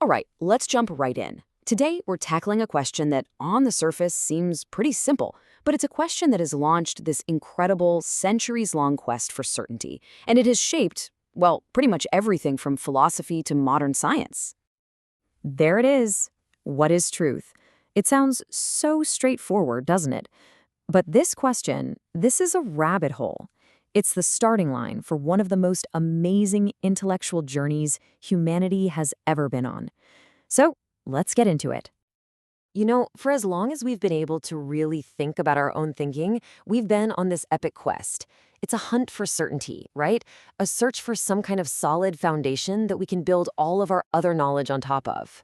All right, let's jump right in. Today, we're tackling a question that on the surface seems pretty simple, but it's a question that has launched this incredible, centuries-long quest for certainty, and it has shaped, well, pretty much everything from philosophy to modern science. There it is. What is truth? It sounds so straightforward, doesn't it? But this question, this is a rabbit hole. It's the starting line for one of the most amazing intellectual journeys humanity has ever been on. So, let's get into it. For as long as we've been able to really think about our own thinking, we've been on this epic quest. It's a hunt for certainty, right? A search for some kind of solid foundation that we can build all of our other knowledge on top of.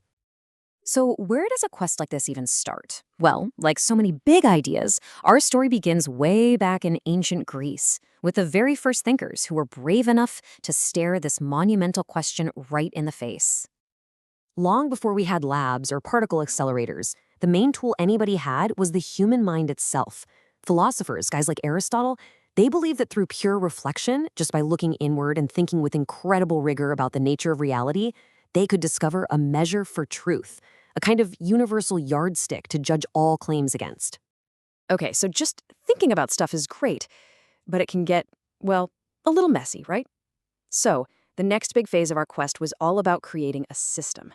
So, where does a quest like this even start? Well, like so many big ideas, our story begins way back in ancient Greece, with the very first thinkers who were brave enough to stare this monumental question right in the face. Long before we had labs or particle accelerators, the main tool anybody had was the human mind itself. Philosophers, guys like Aristotle, they believed that through pure reflection, just by looking inward and thinking with incredible rigor about the nature of reality, they could discover a measure for truth, a kind of universal yardstick to judge all claims against. Okay, so just thinking about stuff is great, but it can get, well, a little messy, right? So, the next big phase of our quest was all about creating a system.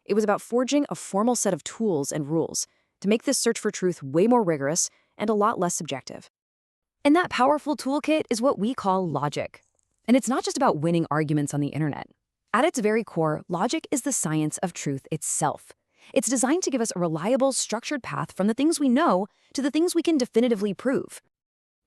It was about forging a formal set of tools and rules to make this search for truth way more rigorous and a lot less subjective. And that powerful toolkit is what we call logic. And it's not just about winning arguments on the internet. At its very core, logic is the science of truth itself. It's designed to give us a reliable, structured path from the things we know to the things we can definitively prove.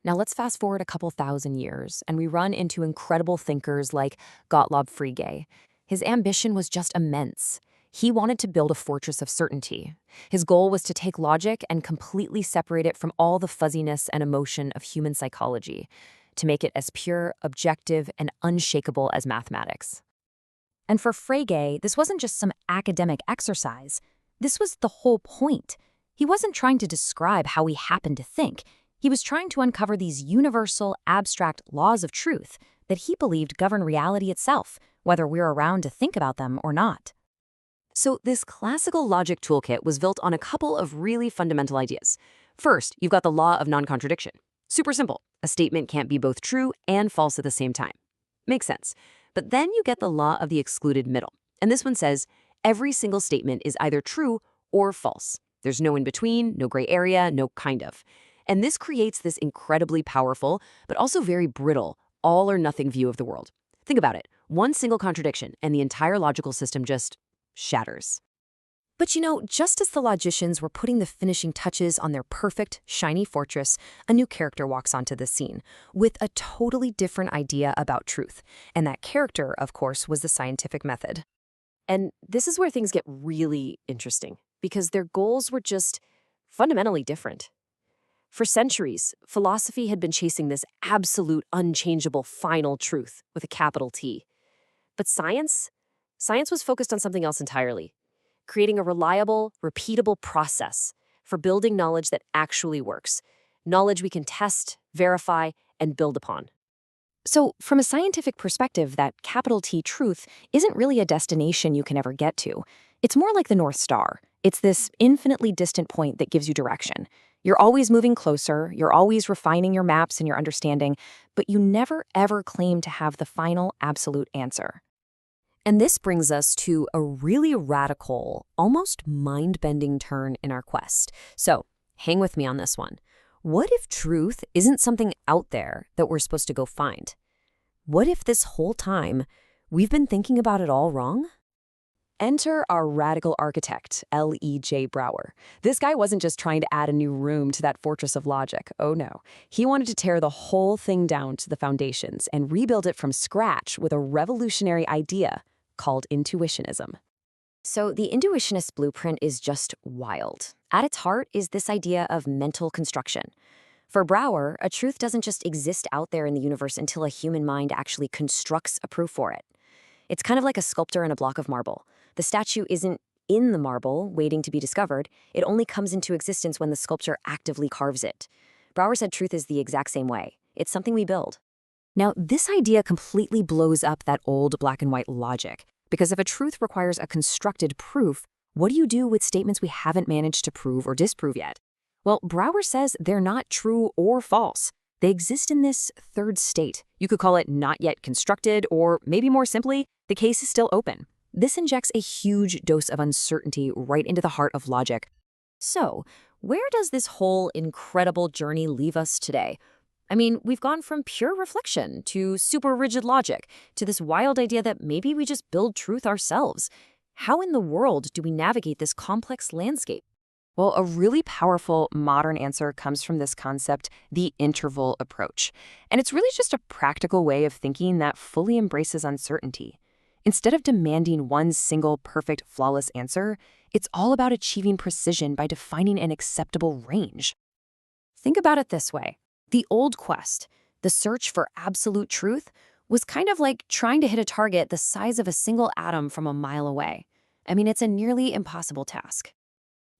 Now let's fast forward a couple thousand years, and we run into incredible thinkers like Gottlob Frege. His ambition was just immense. He wanted to build a fortress of certainty. His goal was to take logic and completely separate it from all the fuzziness and emotion of human psychology, to make it as pure, objective, and unshakable as mathematics. And for Frege, this wasn't just some academic exercise. This was the whole point. He wasn't trying to describe how we happen to think. He was trying to uncover these universal, abstract laws of truth that he believed govern reality itself, whether we're around to think about them or not. So this classical logic toolkit was built on a couple of really fundamental ideas. First, you've got the law of non-contradiction. Super simple. A statement can't be both true and false at the same time. Makes sense. But then you get the law of the excluded middle. And this one says, every single statement is either true or false. There's no in between, no gray area, no kind of. And this creates this incredibly powerful, but also very brittle, all or nothing view of the world. Think about it. One single contradiction, and the entire logical system just shatters. But just as the logicians were putting the finishing touches on their perfect, shiny fortress, a new character walks onto the scene with a totally different idea about truth. And that character, of course, was the scientific method. And this is where things get really interesting, because their goals were just fundamentally different. For centuries, philosophy had been chasing this absolute, unchangeable, final truth with a capital T. But science was focused on something else entirely, creating a reliable, repeatable process for building knowledge that actually works, knowledge we can test, verify, and build upon. So, from a scientific perspective, that capital T truth isn't really a destination you can ever get to. It's more like the North Star. It's this infinitely distant point that gives you direction. You're always moving closer, you're always refining your maps and your understanding, but you never ever claim to have the final absolute answer. And this brings us to a really radical, almost mind-bending turn in our quest. So, hang with me on this one. What if truth isn't something out there that we're supposed to go find? What if this whole time we've been thinking about it all wrong? Enter our radical architect, L.E.J. Brouwer. This guy wasn't just trying to add a new room to that fortress of logic. Oh no. He wanted to tear the whole thing down to the foundations and rebuild it from scratch with a revolutionary idea called intuitionism. So the intuitionist blueprint is just wild. At its heart is this idea of mental construction. For Brouwer, a truth doesn't just exist out there in the universe until a human mind actually constructs a proof for it. It's kind of like a sculptor in a block of marble. The statue isn't in the marble, waiting to be discovered. It only comes into existence when the sculptor actively carves it. Brouwer said truth is the exact same way. It's something we build. Now, this idea completely blows up that old black and white logic. Because if a truth requires a constructed proof, what do you do with statements we haven't managed to prove or disprove yet? Well, Brouwer says they're not true or false. They exist in this third state. You could call it not yet constructed, or maybe more simply, the case is still open. This injects a huge dose of uncertainty right into the heart of logic. So, where does this whole incredible journey leave us today? I mean, we've gone from pure reflection to super rigid logic to this wild idea that maybe we just build truth ourselves. How in the world do we navigate this complex landscape? Well, a really powerful modern answer comes from this concept, the interval approach. And it's really just a practical way of thinking that fully embraces uncertainty. Instead of demanding one single, perfect, flawless answer, it's all about achieving precision by defining an acceptable range. Think about it this way. The old quest, the search for absolute truth, was kind of like trying to hit a target the size of a single atom from a mile away. I mean, it's a nearly impossible task.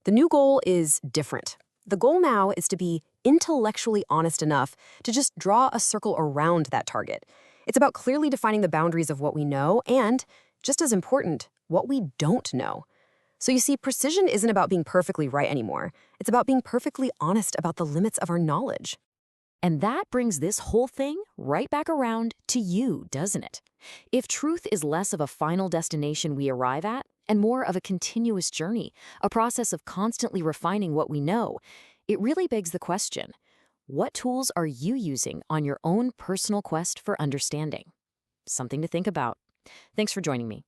The new goal is different. The goal now is to be intellectually honest enough to just draw a circle around that target. It's about clearly defining the boundaries of what we know and, just as important, what we don't know. So you see, precision isn't about being perfectly right anymore. It's about being perfectly honest about the limits of our knowledge. And that brings this whole thing right back around to you, doesn't it? If truth is less of a final destination we arrive at and more of a continuous journey, a process of constantly refining what we know, it really begs the question, what tools are you using on your own personal quest for understanding? Something to think about. Thanks for joining me.